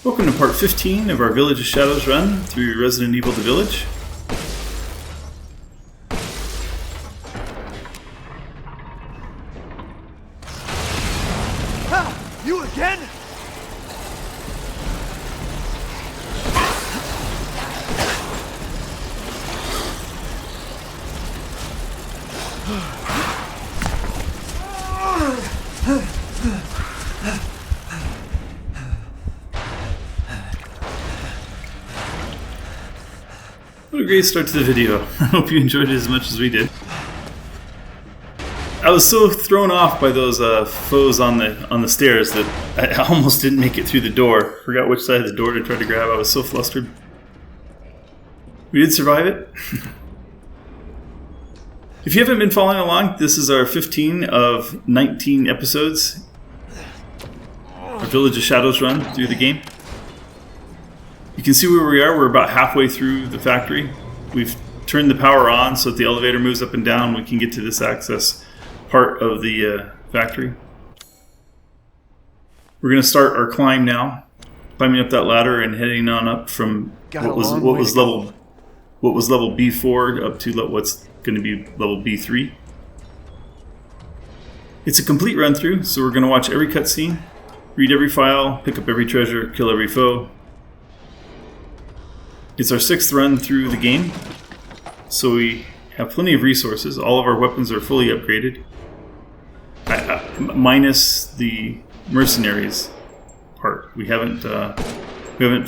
Welcome to part 15 of our Village of Shadows run through Resident Evil The Village. Ha! You again? What a great start to the video. I hope you enjoyed it as much as we did. I was so thrown off by those foes on the stairs that I almost didn't make it through the door. Forgot which side of the door to try to grab. I was so flustered. We did survive it. If you haven't been following along, this is our 15 of 19 episodes. Our Village of Shadows run through the game. You can see where we are. We're about halfway through the factory. We've turned the power on so that the elevator moves up and down. We can get to this access part of the factory. We're going to start our climb now, climbing up that ladder and heading on up from what was level B4 up to what's going to be level B3. It's a complete run through, so we're going to watch every cutscene, read every file, pick up every treasure, kill every foe. It's our 6th run through the game, so we have plenty of resources. All of our weapons are fully upgraded, minus the mercenaries part. We haven't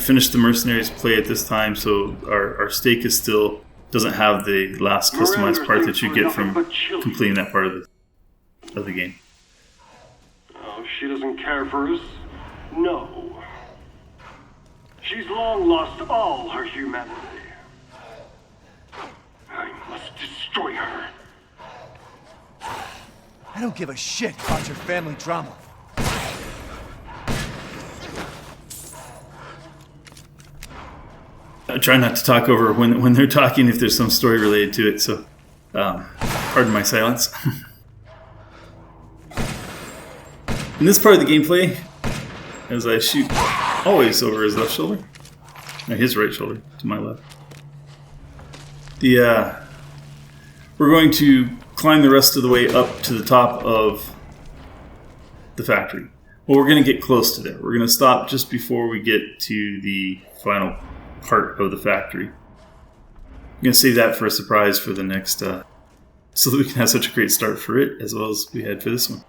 finished the mercenaries play at this time, so our stake is still doesn't have the last customized part that you get from completing that part of the game. Oh, she doesn't care for us? No. She's long lost all her humanity. I must destroy her. I don't give a shit about your family drama. I try not to talk over when they're talking if there's some story related to it, so pardon my silence. In this part of the gameplay, as I shoot always over his left shoulder, no, his right shoulder to my left, we're going to climb the rest of the way up to the top of the factory. Well, we're going to get close to there. We're going to stop just before we get to the final part of the factory. I'm going to save that for a surprise for the next, so that we can have such a great start for it as well as we had for this one.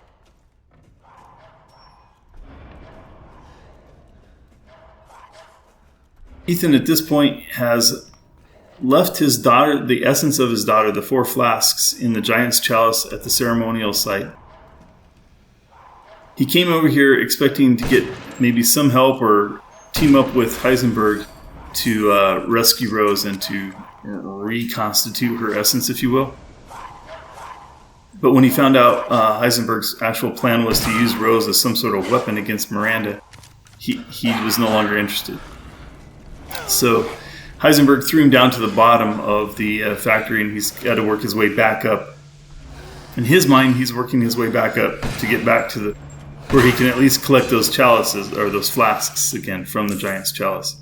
Ethan at this point has left his daughter, the essence of his daughter, the 4 flasks, in the giant's chalice at the ceremonial site. He came over here expecting to get maybe some help or team up with Heisenberg to rescue Rose and to reconstitute her essence, if you will. But when he found out Heisenberg's actual plan was to use Rose as some sort of weapon against Miranda, he was no longer interested. So Heisenberg threw him down to the bottom of the factory, and he's got to work his way back up. In his mind, he's working his way back up to get back to where he can at least collect those chalices, or those flasks again, from the giant's chalice.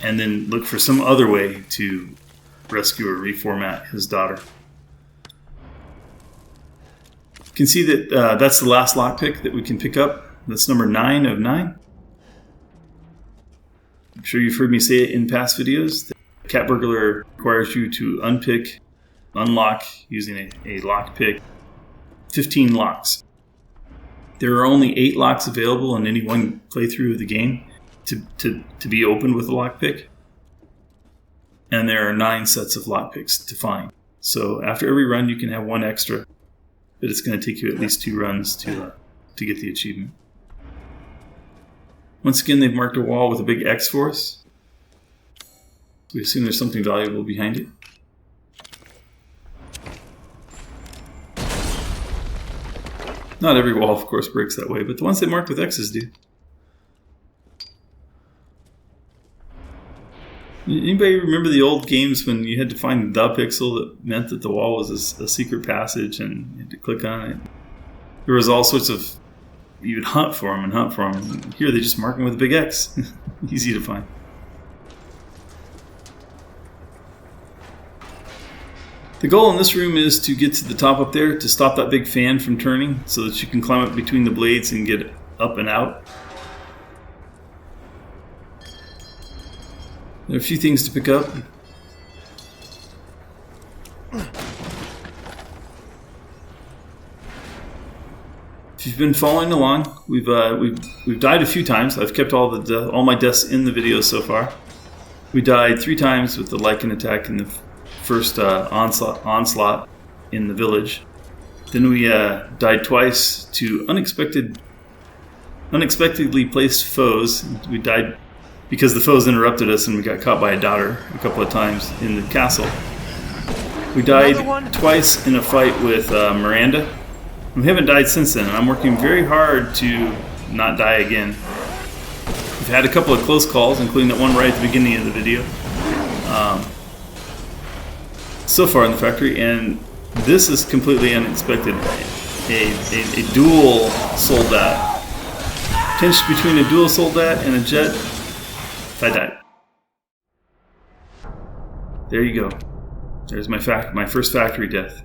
And then look for some other way to rescue or reformat his daughter. You can see that that's the last lockpick that we can pick up. That's number 9 of 9. I'm sure you've heard me say it in past videos. The cat burglar requires you to unlock using a lockpick 15 locks. There are only 8 locks available in any one playthrough of the game to be opened with a lockpick. And there are 9 sets of lockpicks to find. So after every run you can have 1 extra, but it's going to take you at least 2 runs to get the achievement. Once again, they've marked a wall with a big X for us. We assume there's something valuable behind it. Not every wall, of course, breaks that way, but the ones they mark with X's do. Anybody remember the old games when you had to find the pixel that meant that the wall was a secret passage and you had to click on it? There was all sorts of you would hunt for them and hunt for them. Here they just mark them with a big X. Easy to find. The goal in this room is to get to the top up there to stop that big fan from turning so that you can climb up between the blades and get up and out. There are a few things to pick up. If you've been following along, we've died a few times. I've kept all my deaths in the video so far. We died 3 times with the Lycan attack in the first onslaught in the village. Then we died twice to unexpectedly placed foes. We died because the foes interrupted us and we got caught by a daughter a couple of times in the castle. We died twice in a fight with Miranda. We haven't died since then, and I'm working very hard to not die again. We've had a couple of close calls, including that one right at the beginning of the video. So far in the factory, and this is completely unexpected. A dual Soldat. Pinched between a dual Soldat and a jet. I died. There you go. There's my first factory death.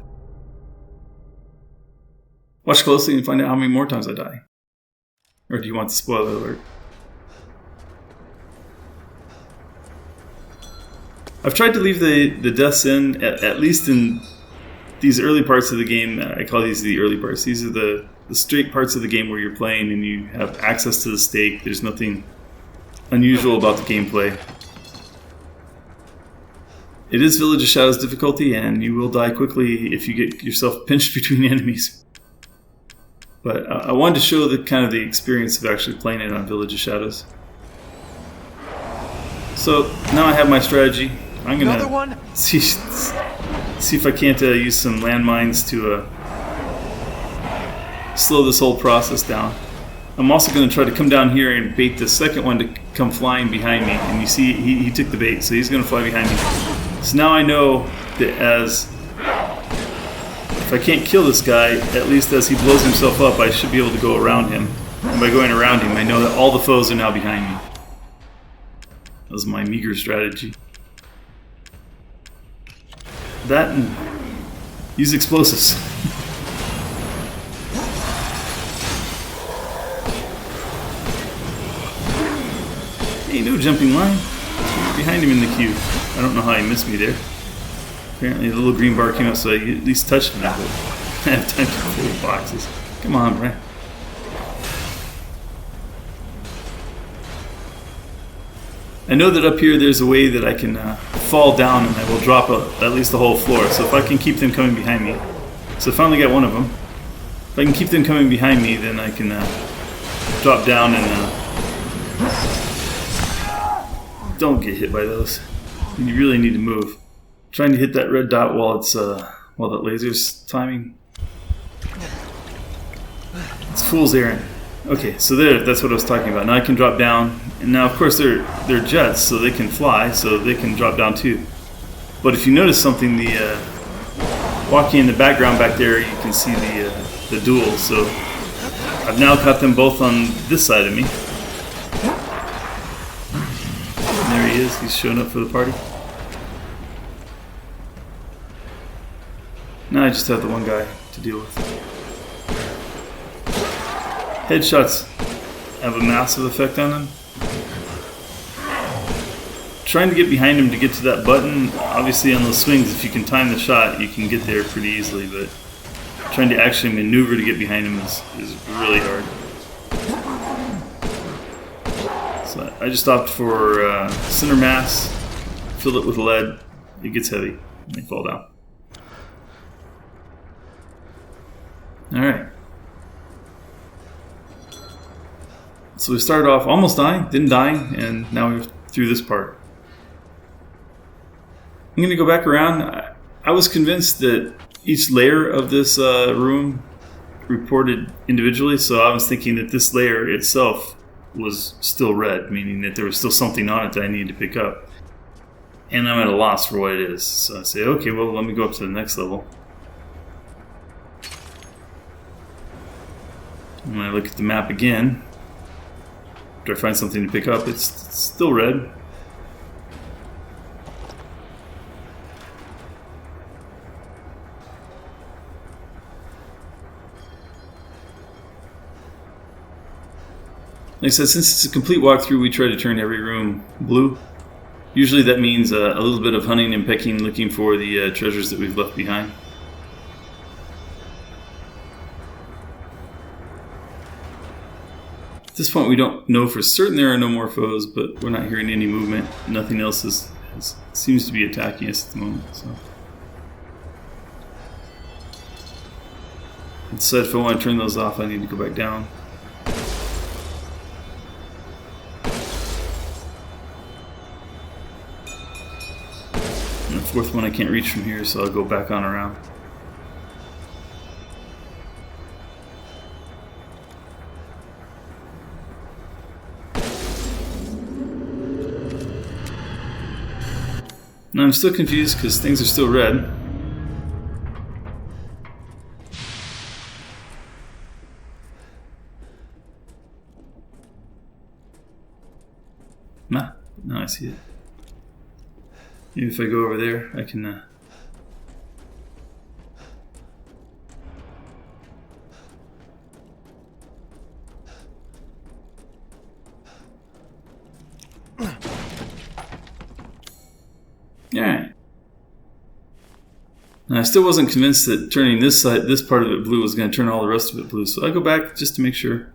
Watch closely and find out how many more times I die. Or do you want the spoiler alert? I've tried to leave the deaths in, at least in these early parts of the game. I call these the early parts. These are the straight parts of the game where you're playing and you have access to the stake. There's nothing unusual about the gameplay. It is Village of Shadows difficulty, and you will die quickly if you get yourself pinched between enemies. But I wanted to show the kind of the experience of actually playing it on Village of Shadows. So now I have my strategy. I'm gonna see if I can't use some landmines to slow this whole process down. I'm also going to try to come down here and bait the second one to come flying behind me. And you see, he took the bait, so he's going to fly behind me. So now I know that if I can't kill this guy, at least as he blows himself up, I should be able to go around him. And by going around him, I know that all the foes are now behind me. That was my meager strategy. That and use explosives. Hey, no jumping line. Behind him in the queue. I don't know how he missed me there. Apparently the little green bar came up, so I at least touched him. I have time to fill the boxes. Come on, Brian. I know that up here there's a way that I can fall down and I will drop at least the whole floor. So if I can keep them coming behind me. So I finally got one of them. If I can keep them coming behind me, then I can drop down and don't get hit by those. You really need to move. Trying to hit that red dot while that laser's timing. It's fool's errand. Okay, so that's what I was talking about. Now I can drop down, and now of course they're jets, so they can fly, so they can drop down too. But if you notice something, walking in the background back there, you can see the duels. So I've now got them both on this side of me. And there he is. He's showing up for the party. Now I just have the one guy to deal with. Headshots have a massive effect on him. Trying to get behind him to get to that button, obviously on those swings, if you can time the shot, you can get there pretty easily, but trying to actually maneuver to get behind him is really hard. So I just opted for center mass, fill it with lead, it gets heavy, and they fall down. Alright. So we started off almost dying, didn't die, and now we're through this part. I'm going to go back around. I was convinced that each layer of this room reported individually, so I was thinking that this layer itself was still red, meaning that there was still something on it that I needed to pick up. And I'm at a loss for what it is. So I say, okay, well, let me go up to the next level. When I look at the map again, after I find something to pick up, it's still red. Like I said, since it's a complete walkthrough, we try to turn every room blue. Usually that means a little bit of hunting and pecking, looking for the treasures that we've left behind. At this point, we don't know for certain there are no more foes, but we're not hearing any movement. Nothing else seems to be attacking us at the moment. So, instead, if I want to turn those off, I need to go back down. And the fourth one I can't reach from here, so I'll go back on around. Now I'm still confused because things are still red. Nah, now I see it. Maybe if I go over there, I can... Alright. And I still wasn't convinced that turning this part of it blue was going to turn all the rest of it blue, so I go back just to make sure.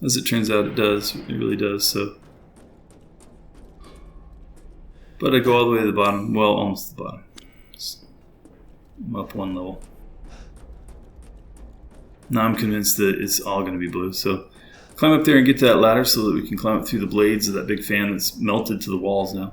As it turns out, it does. It really does, so. But I go all the way to the bottom. Well, almost to the bottom. I'm up one level. Now I'm convinced that it's all going to be blue. So climb up there and get to that ladder so that we can climb up through the blades of that big fan that's melted to the walls now.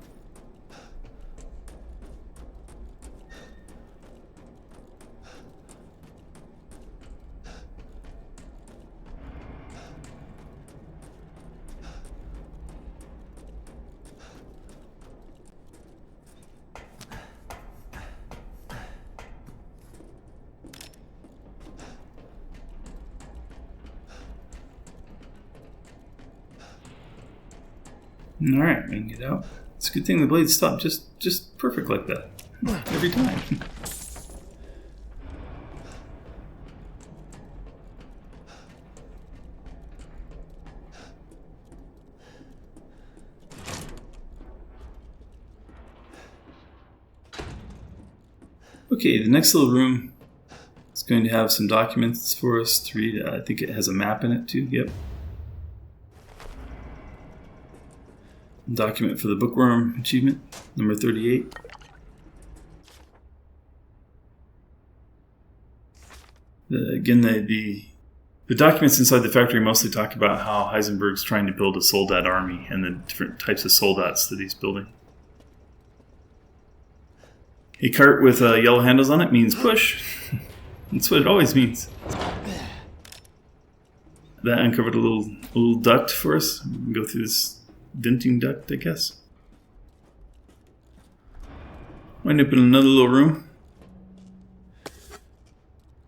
Alright, we can get out. It's a good thing the blades stop just perfect like that. Every time. Okay, the next little room is going to have some documents for us to read. I think it has a map in it too, yep. Document for the Bookworm achievement, number 38. The documents inside the factory mostly talk about how Heisenberg's trying to build a Soldat army and the different types of Soldats that he's building. A cart with yellow handles on it means push. That's what it always means. That uncovered a little duct for us. We can go through this denting duct, I guess. Wind up in another little room.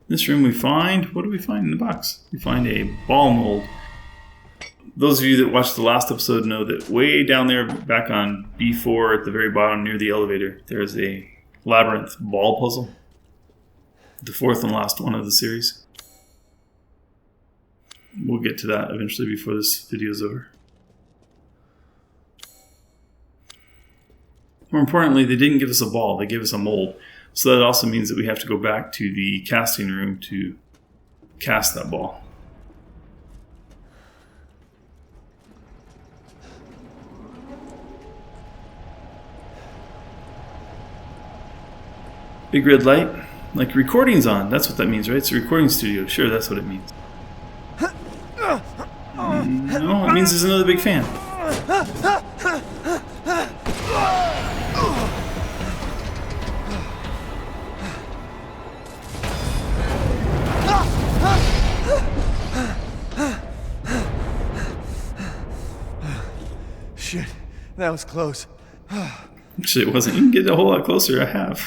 This room we find... What do we find in the box? We find a ball mold. Those of you that watched the last episode know that way down there, back on B4 at the very bottom near the elevator, there's a labyrinth ball puzzle. The fourth and last one of the series. We'll get to that eventually before this video is over. More importantly, they didn't give us a ball, they gave us a mold. So that also means that we have to go back to the casting room to cast that ball. Big red light, like recording's on. That's what that means, right? It's a recording studio. Sure, that's what it means. No, it means there's another big fan. Shit, that was close. Actually, it wasn't. You can get a whole lot closer. I have.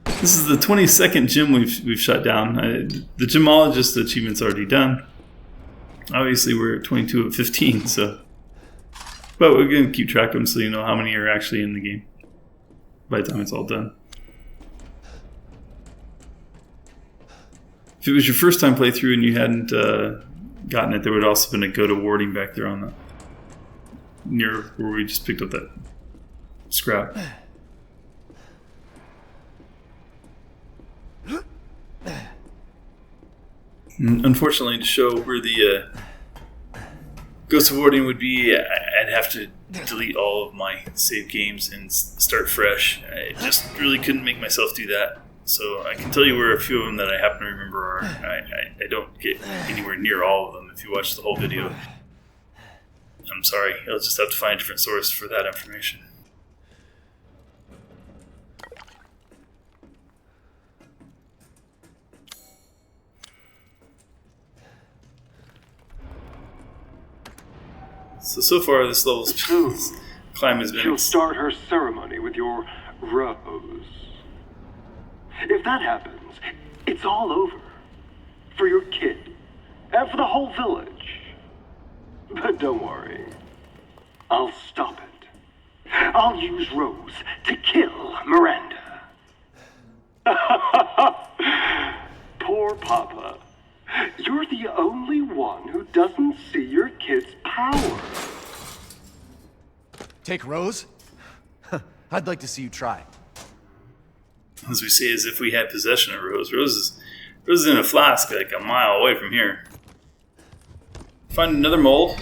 This is the 22nd gym we've shut down. The Gemologist achievement's already done. Obviously, we're at 22 of 15, so... But we're going to keep track of them so you know how many are actually in the game by the time it's all done. If it was your first time playthrough and you hadn't gotten it, there would also have been a go to warding back there on the... near where we just picked up that scrap. Unfortunately, to show where the Ghost of Warding would be, I'd have to delete all of my save games and start fresh. I just really couldn't make myself do that. So I can tell you where a few of them that I happen to remember are. I don't get anywhere near all of them if you watch the whole video. I'm sorry, you'll just have to find a different source for that information. So far this level's climb has been... She'll start her ceremony with your rose. If that happens, it's all over. For your kid. And for the whole village. But don't worry. I'll stop it. I'll use Rose to kill Miranda. Poor Papa. You're the only one who doesn't see your kid's power. Take Rose? I'd like to see you try. As we say, as if we had possession of Rose. Rose is in a flask like a mile away from here. Find another mold.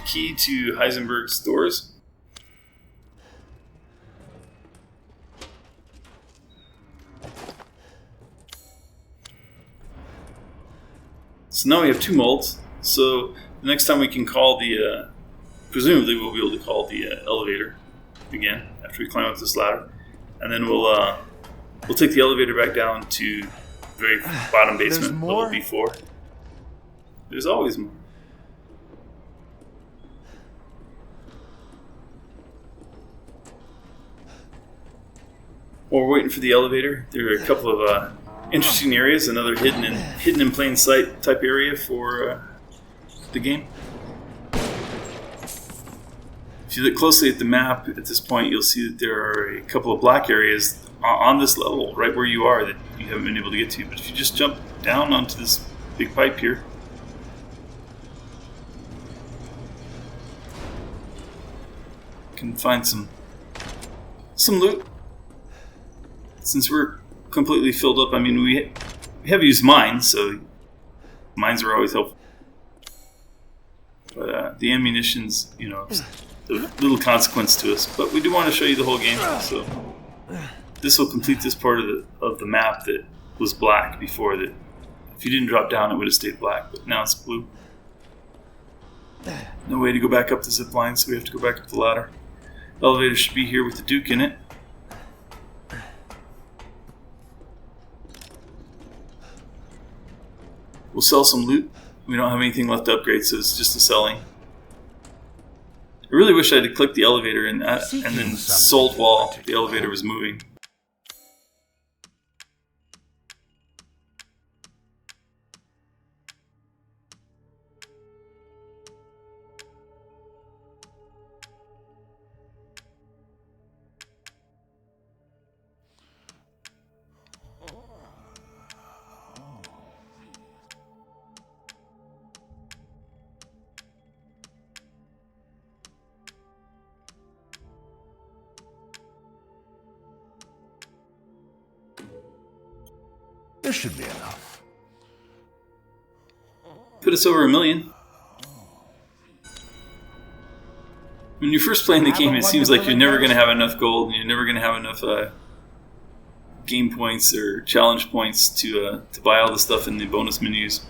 Key to Heisenberg's doors. So now we have 2 molds. So the next time we can call the... presumably we'll be able to call the elevator again after we climb up this ladder. And then we'll take the elevator back down to the very bottom basement, level B4. There's always more. While we're waiting for the elevator, there are a couple of interesting areas. Another hidden in plain sight type area for the game. If you look closely at the map at this point, you'll see that there are a couple of black areas on this level, right where you are, that you haven't been able to get to. But if you just jump down onto this big pipe here, you can find some loot. Since we're completely filled up, I mean, we have used mines, so mines are always helpful. But the ammunition's, you know, of little consequence to us. But we do want to show you the whole game, so this will complete this part of the map that was black before. That if you didn't drop down, it would have stayed black, but now it's blue. No way to go back up the zip line, so we have to go back up the ladder. The elevator should be here with the Duke in it. We'll sell some loot. We don't have anything left to upgrade, so it's just a selling. I really wish I had clicked the elevator and then sold while the elevator was moving. This should be enough. Put us over 1 million. When you're first playing the game, it seems like you're never going to have enough gold, and you're never going to have enough game points or challenge points to buy all the stuff in the bonus menus.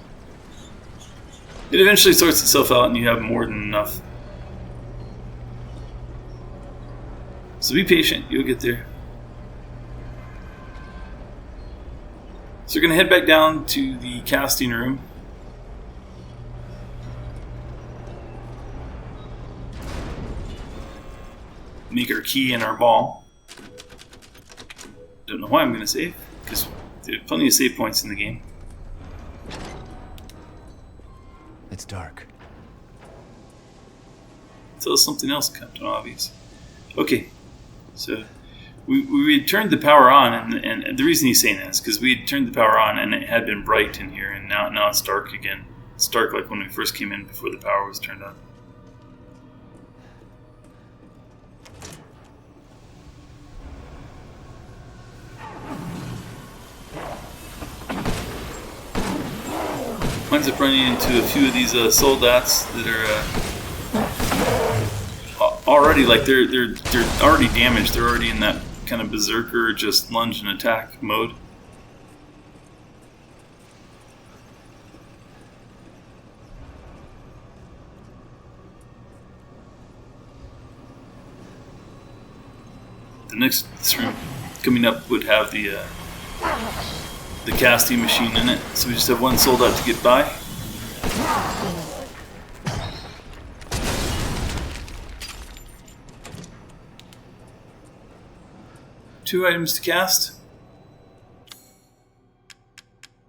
It eventually sorts itself out, and you have more than enough. So be patient, you'll get there. So we're going to head back down to the casting room. make our key and our ball. Don't know why I'm going to save, because there are plenty of save points in the game. It's dark. Until something else Captain Obvious. Okay, so we had turned the power on, and the reason he's saying that is because we had turned the power on and it had been bright in here, and now it's dark again. It's dark like when we first came in before the power was turned on. Winds up running into a few of these Soldats that are already like they're already damaged. They're already in that kind of berserker, just lunge and attack mode. The next room coming up would have the casting machine in it, so we just have one Soldat to get by. Two items to cast.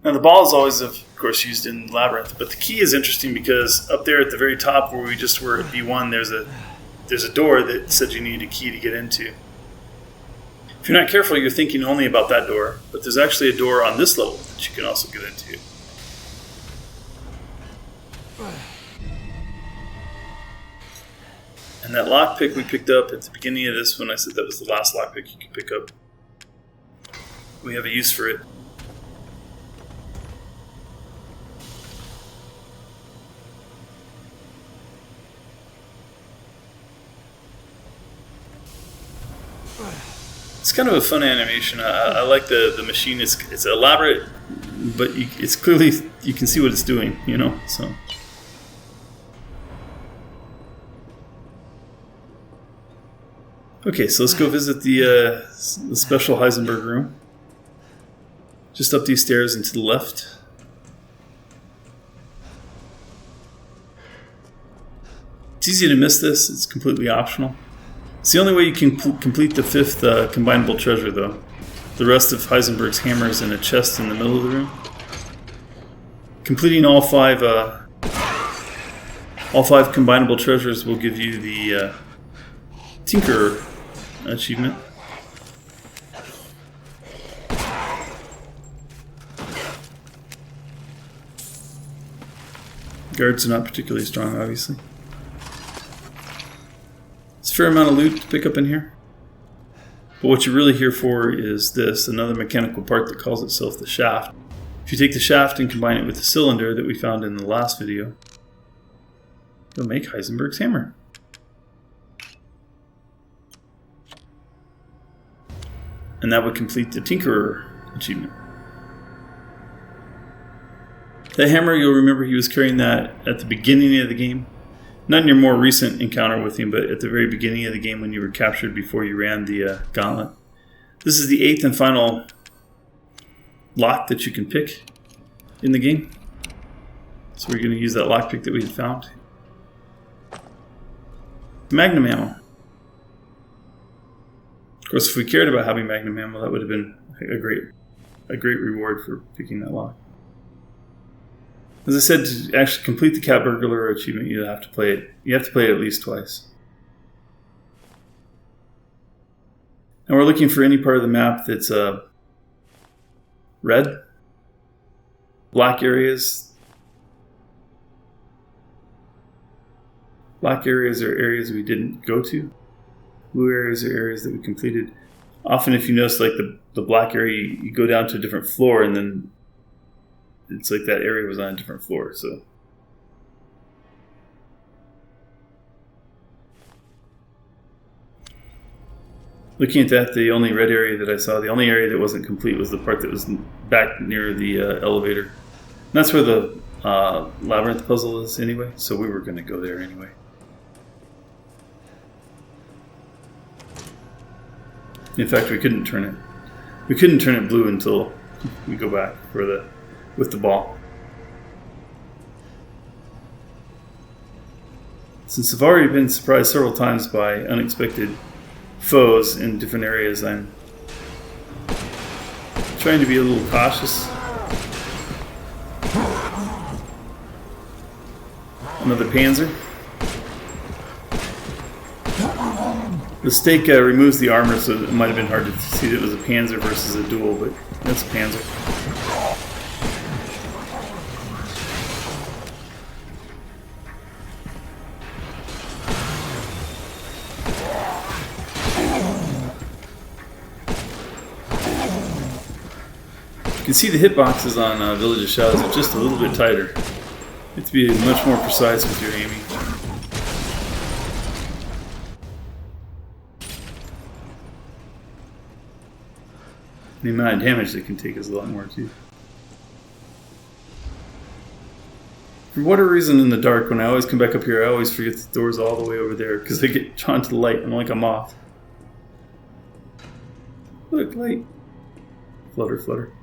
Now the ball is always, of course, used in Labyrinth, but the key is interesting because up there at the very top where we just were at B1, there's a door that said you need a key to get into. If you're not careful, you're thinking only about that door, but there's actually a door on this level that you can also get into. And that lockpick we picked up at the beginning of this, when I said that was the last lockpick you could pick up, we have a use for it. It's kind of a fun animation. I like the machine. It's elaborate, but it's clearly, you can see what it's doing, you know? So. Okay, so let's go visit the special Heisenberg room. Just up these stairs and to the left. It's easy to miss this. It's completely optional. It's the only way you can complete the fifth combinable treasure, though. The rest of Heisenberg's hammer is in a chest in the middle of the room. Completing all five combinable treasures will give you the Tinkerer achievement. Guards are not particularly strong, obviously. It's a fair amount of loot to pick up in here. But what you're really here for is this, another mechanical part that calls itself the shaft. If you take the shaft and combine it with the cylinder that we found in the last video, you'll make Heisenberg's hammer. And that would complete the Tinkerer achievement. That hammer, you'll remember he was carrying that at the beginning of the game. Not in your more recent encounter with him, but at the very beginning of the game when you were captured before you ran the gauntlet. This is the 8th and final lock that you can pick in the game. So we're going to use that lockpick that we had found. Magnum ammo. Of course, if we cared about having magnum ammo, that would have been a great reward for picking that lock. As I said, to actually complete the Cat Burglar achievement, you have to play it. You have to play it at least twice. And we're looking for any part of the map that's red, black areas. Black areas are areas we didn't go to. Blue areas are areas that we completed. Often, if you notice, like the black area, you go down to a different floor, and then it's like that area was on a different floor. So, looking at that, the only red area that I saw, the only area that wasn't complete was the part that was back near the elevator. And that's where the labyrinth puzzle is anyway, so we were going to go there anyway. In fact, we couldn't turn it blue until we go back with the ball. Since I've already been surprised several times by unexpected foes in different areas. I'm trying to be a little cautious. Another Panzer. The stake removes the armor, so it might have been hard to see that it was a Panzer versus a duel, but that's a Panzer. You can see the hitboxes on Village of Shadows are just a little bit tighter. You have to be much more precise with your aiming. The amount of damage they can take is a lot more too. For whatever reason in the dark, when I always come back up here, I always forget the door's all the way over there because I get drawn to the light. I'm like a moth. Look, light. Flutter, flutter.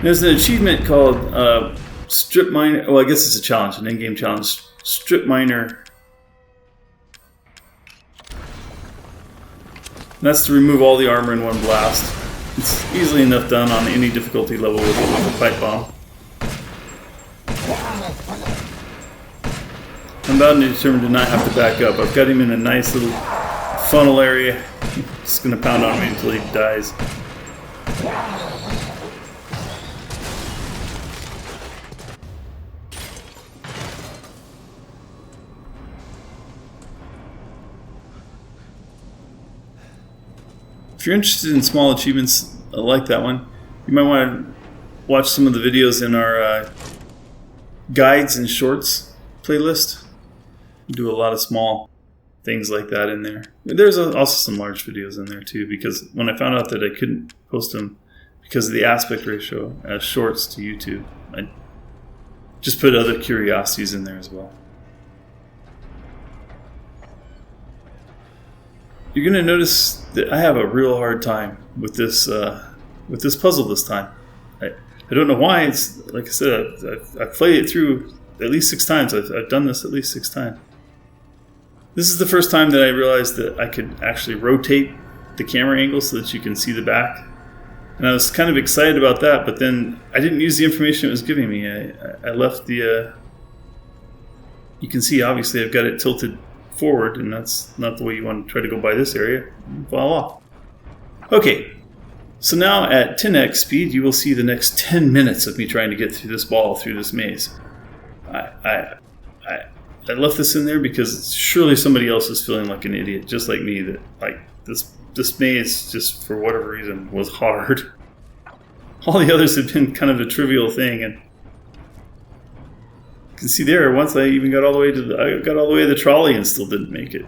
There's an achievement called Strip Miner. Well, I guess it's a challenge, an in-game challenge. Strip Miner. That's to remove all the armor in one blast. It's easily enough done on any difficulty level with a pipe bomb. I'm about to determine to not have to back up. I've got him in a nice little funnel area. Just going to pound on me until he dies. If you're interested in small achievements like that one, you might want to watch some of the videos in our guides and shorts playlist. We do a lot of small things like that in there. There's also some large videos in there too, because when I found out that I couldn't post them because of the aspect ratio as shorts to YouTube, I just put other curiosities in there as well. You're going to notice that I have a real hard time with this puzzle this time. I don't know why. It's like I said, I've played it through at least 6 times. I've done this at least 6 times. This is the first time that I realized that I could actually rotate the camera angle so that you can see the back. And I was kind of excited about that, but then I didn't use the information it was giving me. I left the... you can see, obviously, I've got it tilted forward, and that's not the way you want to try to go by this area. You fall off. Okay, so now at 10x speed, you will see the next 10 minutes of me trying to get through this ball, through this maze. I left this in there because surely somebody else is feeling like an idiot, just like me, that like this maze, just for whatever reason, was hard. All the others have been kind of a trivial thing, and you can see there, once I even got all the way to the trolley and still didn't make it.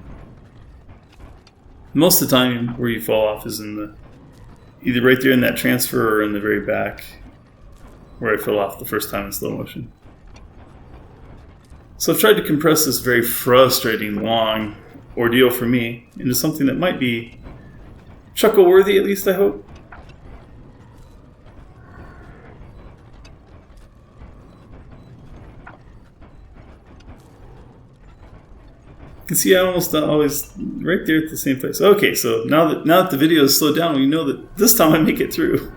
Most of the time where you fall off is in the either right there in that transfer or in the very back where I fell off the first time in slow motion. So I've tried to compress this very frustrating long ordeal for me into something that might be chuckle-worthy, at least I hope. You can see I almost always right there at the same place. Okay, so now that the video is slowed down, we know that this time I make it through.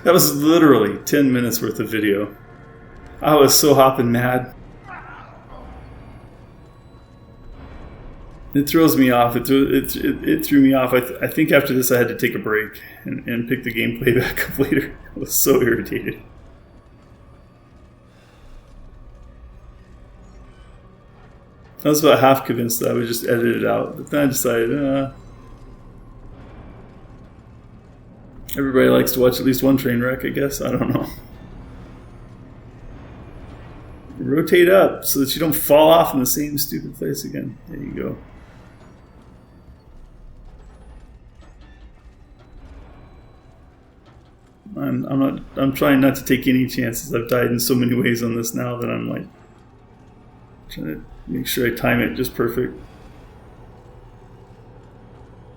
That was literally 10 minutes worth of video. I was so hopping mad. It throws me off. It threw me off. I think after this I had to take a break and pick the gameplay back up later. I was so irritated. I was about half convinced that I would just edit it out, but then I decided, everybody likes to watch at least one train wreck, I guess. I don't know. Rotate up so that you don't fall off in the same stupid place again. There you go. I'm trying not to take any chances. I've died in so many ways on this now that I'm like trying to make sure I time it just perfect.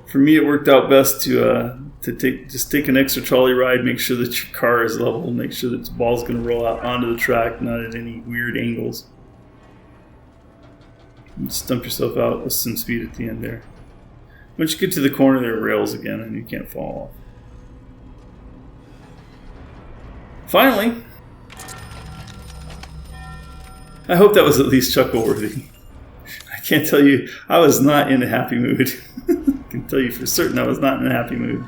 For me, it worked out best to take an extra trolley ride, make sure that your car is level, make sure that the ball's going to roll out onto the track, not at any weird angles. And stump yourself out with some speed at the end there. Once you get to the corner, there are rails again, and you can't fall off. Finally, I hope that was at least chuckle-worthy. I can't tell you, I was not in a happy mood. I can tell you for certain I was not in a happy mood.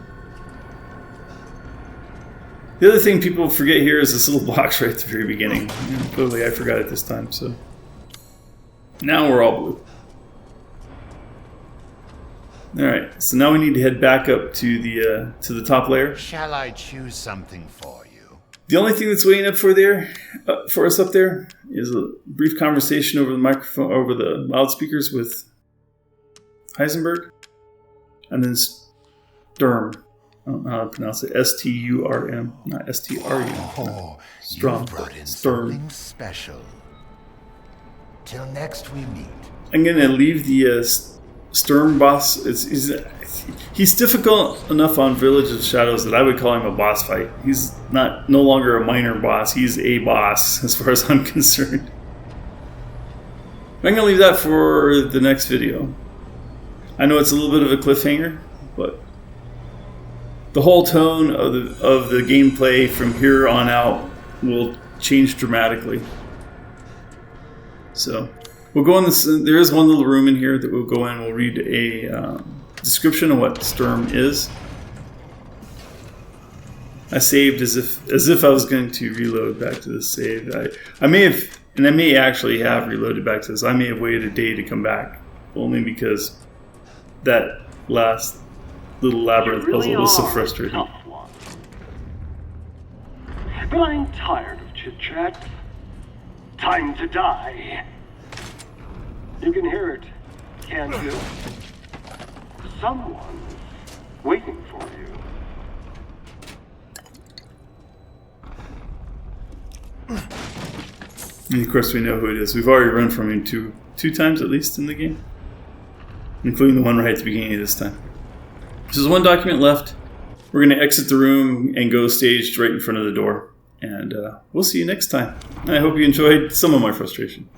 The other thing people forget here is this little box right at the very beginning. Clearly I forgot it this time, so... Now we're all blue. Alright, so now we need to head back up to the top layer. Shall I choose something for you? The only thing that's waiting up for us up there is a brief conversation over the microphone, over the loudspeakers with Heisenberg, and then Sturm. I don't know how to pronounce it. S-T-U-R-M, not S-T-R-U. Oh, Sturm. you brought in Sturm. something special. Till next we meet. I'm gonna leave the Sturm boss. He's difficult enough on Village of Shadows that I would call him a boss fight. He's no longer a minor boss. He's a boss as far as I'm concerned. I'm gonna leave that for the next video. I know it's a little bit of a cliffhanger, but the whole tone of the gameplay from here on out will change dramatically. So we'll go in this. There is one little room in here that we'll go in. We'll read a description of what Sturm is. I saved as if I was going to reload back to this save. I may have, and I may actually have reloaded back to this. I may have waited a day to come back, only because that last little labyrinth puzzle was so frustrating. Tough one. But I'm tired of chit-chat. Time to die. You can hear it, can't you? Someone's waiting for you. And of course we know who it is. We've already run from him two times at least in the game, including the one right at the beginning of this time. So there's one document left. We're going to exit the room and go staged right in front of the door. And we'll see you next time. I hope you enjoyed some of my frustration.